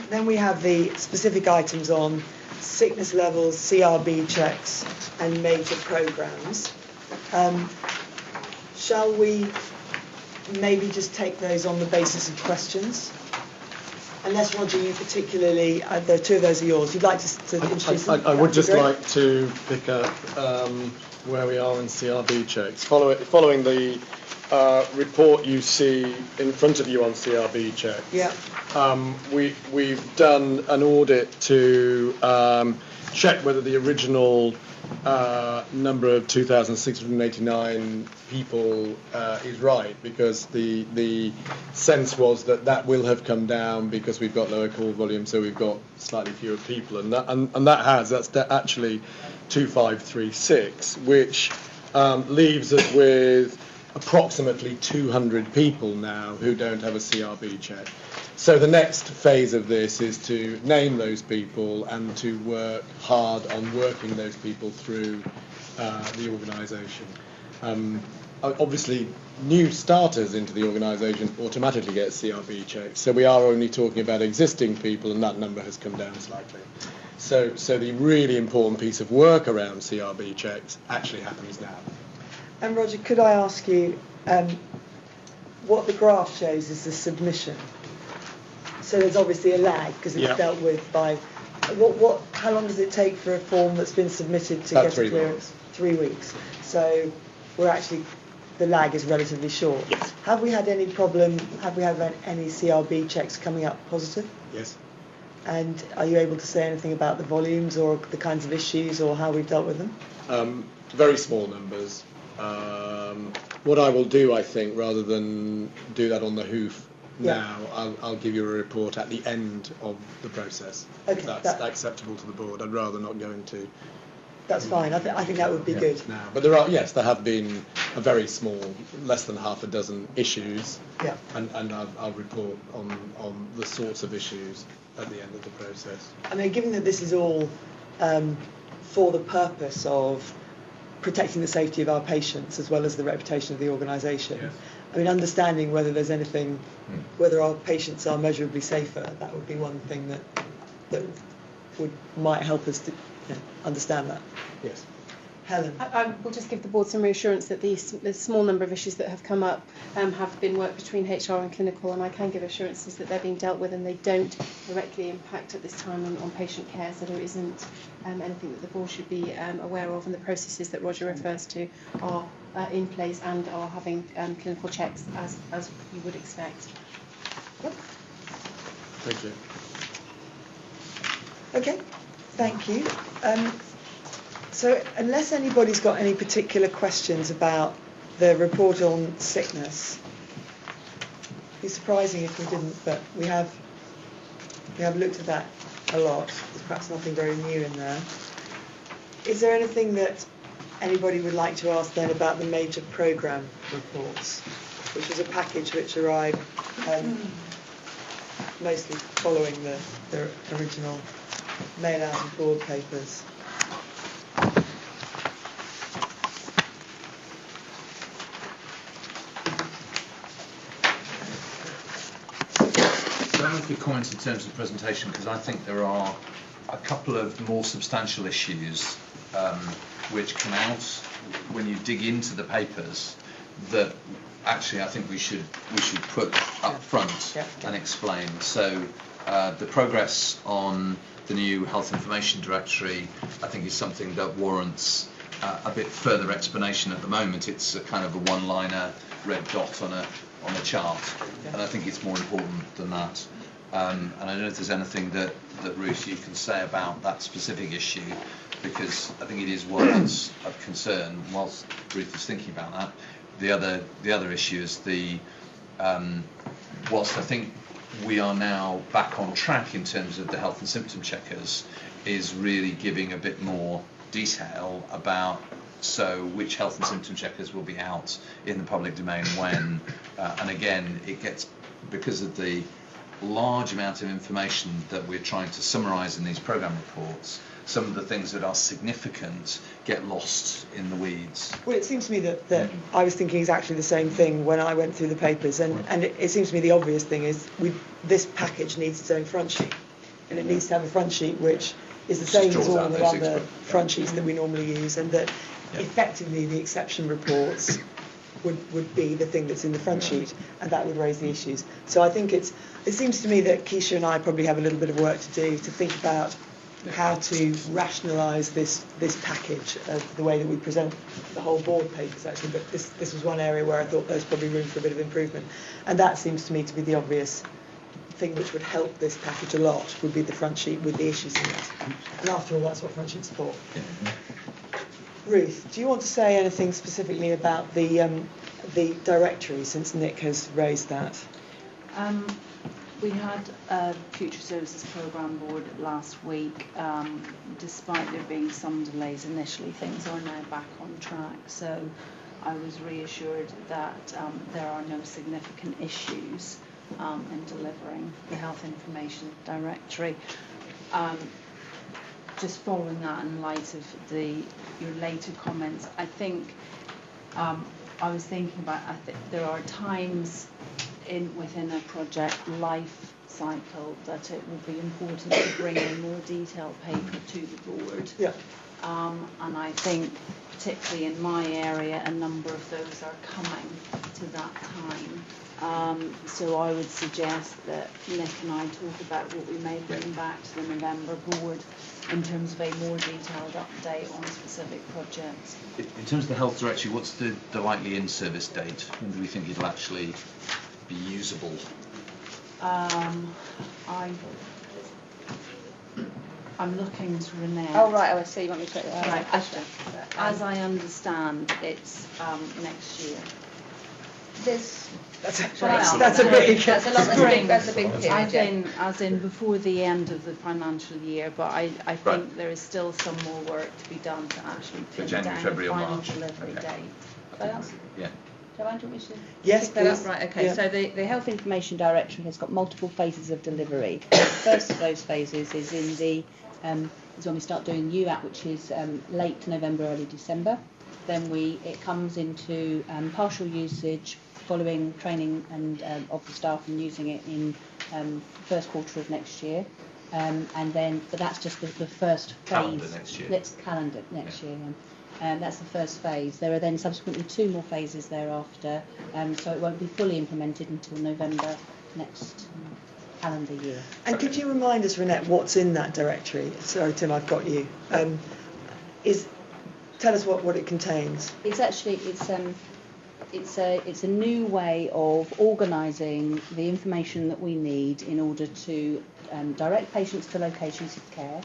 Then we have the specific items on sickness levels, CRB checks and major programmes. Shall we maybe just take those on the basis of questions? Unless, Roger, you particularly, the two of those are yours. You'd like to introduce them? I would just like to pick up where we are in CRB checks. Following the report you see in front of you on CRB checks, yeah. We've done an audit to check whether the original number of 2,689 people is right, because the sense was that will have come down because we've got lower call volume, so we've got slightly fewer people, and that's actually 2,536, which leaves us with approximately 200 people now who don't have a CRB check. So the next phase of this is to name those people and to work hard on working those people through the organisation. Obviously, new starters into the organisation automatically get CRB checks, so we are only talking about existing people, and that number has come down slightly. So the really important piece of work around CRB checks actually happens now. And Roger, could I ask you, what the graph shows is the submission. So there's obviously a lag because it's dealt with by. How long does it take for a form that's been submitted to get a clearance? 3 weeks. So the lag is relatively short. Yes. Have we had any problem? Have we had any CRB checks coming up positive? Yes. And are you able to say anything about the volumes or the kinds of issues or how we've dealt with them? Very small numbers. What I will do, I think, rather than do that on the hoof now, I'll give you a report at the end of the process. Okay, if that's acceptable to the board. I'd rather not go into. That's fine. I think that would be good. Now, but there have been a very small, less than half a dozen issues. Yeah. And I'll report on the sorts of issues at the end of the process. I mean, given that this is all for the purpose of protecting the safety of our patients as well as the reputation of the organisation. Yes. I mean, understanding whether there's anything, whether our patients are measurably safer, that would be one thing that might help us to understand that. Yes. Helen. I will just give the board some reassurance that the small number of issues that have come up have been worked between HR and clinical, and I can give assurances that they're being dealt with and they don't directly impact at this time on patient care, so there isn't anything that the board should be aware of, and the processes that Roger refers to are in place and are having clinical checks as you would expect. Yep. Thank you. Okay, thank you. So unless anybody's got any particular questions about the report on sickness, it'd be surprising if we didn't, but we have looked at that a lot. There's perhaps nothing very new in there. Is there anything that anybody would like to ask then about the major programme reports, which was a package which arrived mostly following the original mail out and board papers? I'll make a comment in terms of presentation, because I think there are a couple of more substantial issues which come out when you dig into the papers that actually I think we should put up front and explain. So the progress on the new health information directory, I think, is something that warrants a bit further explanation at the moment. It's a kind of a one-liner red dot on a chart, and I think it's more important than that. And I don't know if there's anything that Ruth, you can say about that specific issue, because I think it is one that's of concern whilst Ruth is thinking about that. The other issue is whilst I think we are now back on track in terms of the health and symptom checkers, is really giving a bit more detail about which health and symptom checkers will be out in the public domain when, and again, it gets, because of the large amount of information that we're trying to summarise in these programme reports, some of the things that are significant get lost in the weeds. Well, it seems to me that I was thinking exactly the same thing when I went through the papers, and it seems to me the obvious thing is this package needs its own front sheet, and it needs to have a front sheet which is the same as all the other front sheets that we normally use, and that effectively the exception reports would be the thing that's in the front sheet, and that would raise the issues. So I think it seems to me that Keisha and I probably have a little bit of work to do to think about how to rationalise this package of the way that we present the whole board papers, actually. But this was one area where I thought there's probably room for a bit of improvement, and that seems to me to be the obvious thing which would help this package a lot, would be the front sheet with the issues in it. And after all, that's what front sheet's for. Ruth, do you want to say anything specifically about the directory, since Nick has raised that? We had a Future Services Programme Board last week. Despite there being some delays initially, things are now back on track. So I was reassured that there are no significant issues in delivering the Health Information Directory. Just following that, in light of your later comments, I think I was thinking about, I think there are times within a project life cycle that it will be important to bring a more detailed paper to the board. Yeah. And I think, particularly in my area, a number of those are coming to that time. So I would suggest that Nick and I talk about what we may bring back to the November board in terms of a more detailed update on specific projects. In terms of the health directory, what's the likely in-service date? When do we think it'll actually be usable? I'm looking to Renee. Oh right, I see. You want me to take that? Right. As I understand, it's next year. That's a big. That's a big period. As in before the end of the financial year, but I think there is still some more work to be done to actually pin down the final delivery date. Yeah. Yes, pick that up? please. Right, okay. Yeah. So the Health Information Directory has got multiple phases of delivery. The first of those phases is is when we start doing UAT, which is late November, early December. Then it comes into partial usage following training and of the staff and using it in first quarter of next year. But that's just the first phase. Calendar next year. Calendar next year. That's the first phase. There are then subsequently 2 more phases thereafter, so it won't be fully implemented until November next calendar year. And could you remind us, Renette, what's in that directory? Sorry, Tim, I've got you. Tell us what it contains. It's actually it's a new way of organising the information that we need in order to direct patients to locations of care,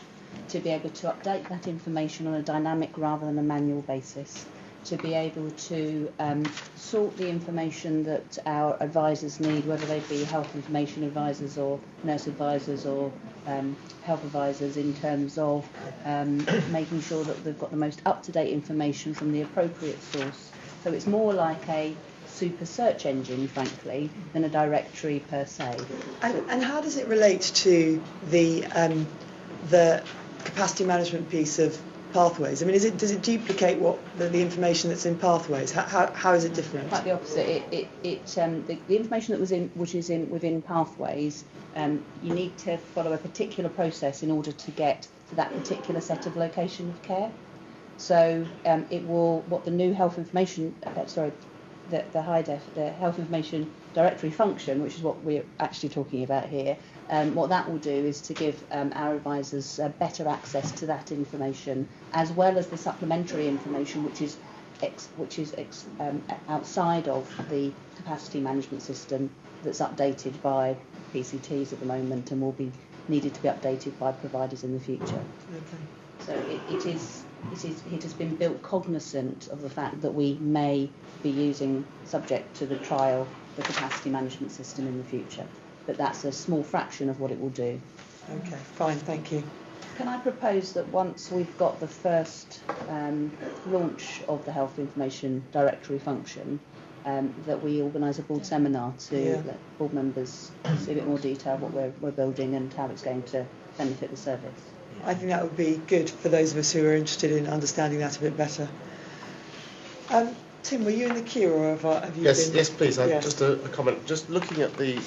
to be able to update that information on a dynamic rather than a manual basis, to be able to sort the information that our advisors need, whether they be health information advisors or nurse advisors or health advisors, in terms of making sure that they've got the most up-to-date information from the appropriate source. So it's more like a super search engine, frankly, than a directory per se. And how does it relate to the capacity management piece of Pathways? I mean, does it duplicate the information that's in Pathways? How is it different? Quite the opposite. The information which is within Pathways, you need to follow a particular process in order to get to that particular set of location of care. So what the new health information, the health information directory function, which is what we're actually talking about here, what that will do is to give our advisors better access to that information, as well as the supplementary information which is outside of the capacity management system, that's updated by PCTs at the moment and will be needed to be updated by providers in the future. Okay. So it has been built cognizant of the fact that we may be using, subject to the trial, the capacity management system in the future. But that's a small fraction of what it will do. Okay, fine, thank you. Can I propose that once we've got the first launch of the Health Information Directory function, that we organise a board seminar to let board members see a bit more detail what we're building and how it's going to benefit the service? I think that would be good for those of us who are interested in understanding that a bit better. Tim, were you in the queue, or have you been? Yes, please. Yeah. Just a comment. Just looking at the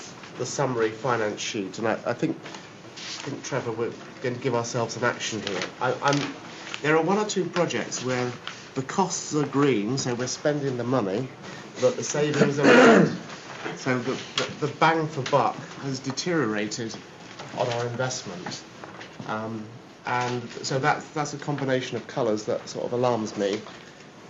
summary finance sheet, and I think Trevor, we're going to give ourselves an action here. There are one or two projects where the costs are green, so we're spending the money, but the savings are red. So the bang for buck has deteriorated on our investment, and so that's a combination of colours that sort of alarms me.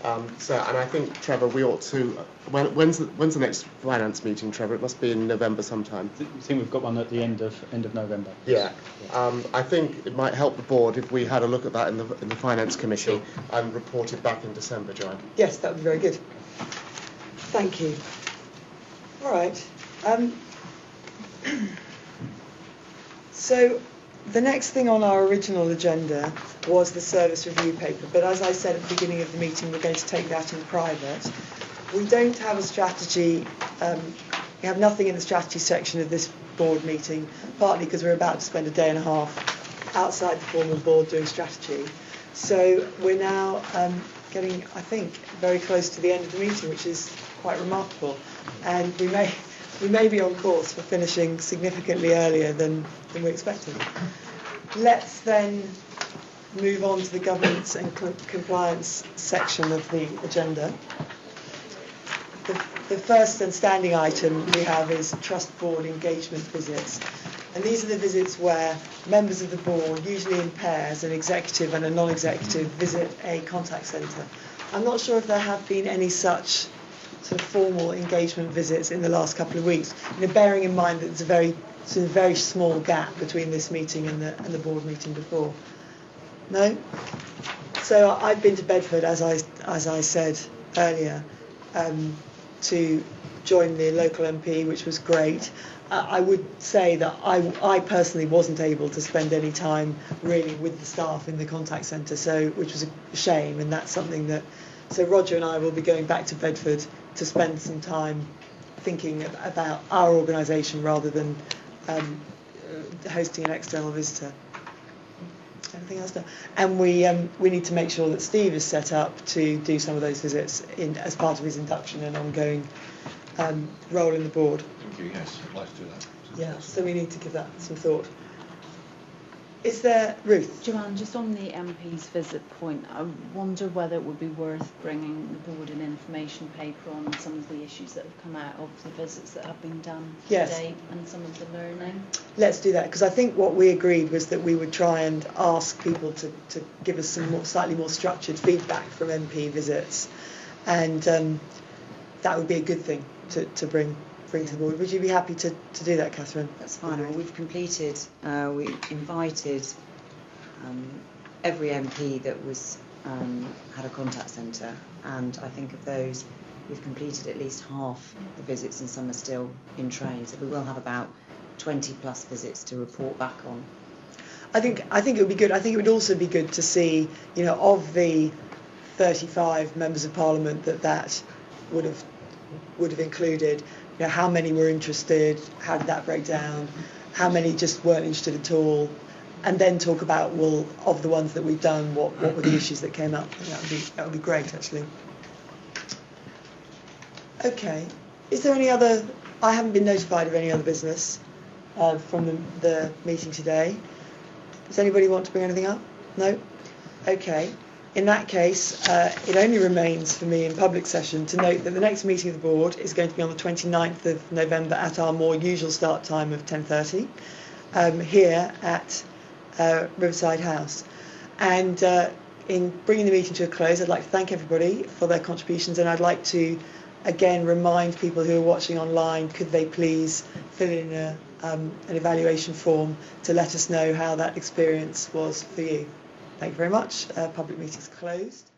And I think, Trevor, we ought to. When's the next finance meeting, Trevor? It must be in November sometime. I think we've got one at the end of November. Yeah. I think it might help the board if we had a look at that in the finance committee and reported back in December, Joanne. Yes, that would be very good. Thank you. All right. So the next thing on our original agenda was the service review paper, but as I said at the beginning of the meeting, we're going to take that in private. We don't have a strategy, we have nothing in the strategy section of this board meeting, partly because we're about to spend a day and a half outside the formal board doing strategy. So we're now getting, I think, very close to the end of the meeting, which is quite remarkable. And we may be on course for finishing significantly earlier than we expected. Let's then move on to the governance and compliance section of the agenda. The first and standing item we have is trust board engagement visits. And these are the visits where members of the board, usually in pairs, an executive and a non-executive, visit a contact centre. I'm not sure if there have been any such sort of formal engagement visits in the last couple of weeks, bearing in mind that there's a very small gap between this meeting and the board meeting before. No? So I've been to Bedford, as I said earlier, to join the local MP, which was great. I would say that I personally wasn't able to spend any time really with the staff in the contact centre, which was a shame, and that's something that. So Roger and I will be going back to Bedford to spend some time thinking about our organisation rather than hosting an external visitor. Anything else? No. And we need to make sure that Steve is set up to do some of those visits as part of his induction and ongoing role in the board. Thank you. Yes, I'd like to do that. Yeah, so we need to give that some thought. Is there, Ruth? Joanne, just on the MP's visit point, I wonder whether it would be worth bringing the board an information paper on some of the issues that have come out of the visits that have been done Yes. to date and some of the learning. Let's do that, because I think what we agreed was that we would try and ask people to give us some slightly more structured feedback from MP visits, and that would be a good thing to bring to the board. Would you be happy to do that, Catherine? That's fine. Well, we've completed, we invited every MP that was had a contact centre, and I think of those we've completed at least half the visits, and some are still in train. So we will have about 20 plus visits to report back on. I think it would be good. I think it would also be good to see, of the 35 members of Parliament that would have included. How many were interested, how did that break down, how many just weren't interested at all, and then talk about, well, of the ones that we've done, what were the issues that came up. That would be great, actually. Okay, is there any other, I haven't been notified of any other business from the meeting today. Does anybody want to bring anything up? No? Okay. In that case, it only remains for me in public session to note that the next meeting of the board is going to be on the 29th of November at our more usual start time of 10:30 here at Riverside House. And in bringing the meeting to a close, I'd like to thank everybody for their contributions, and I'd like to again remind people who are watching online, could they please fill in an evaluation form to let us know how that experience was for you. Thank you very much. Public meeting's closed.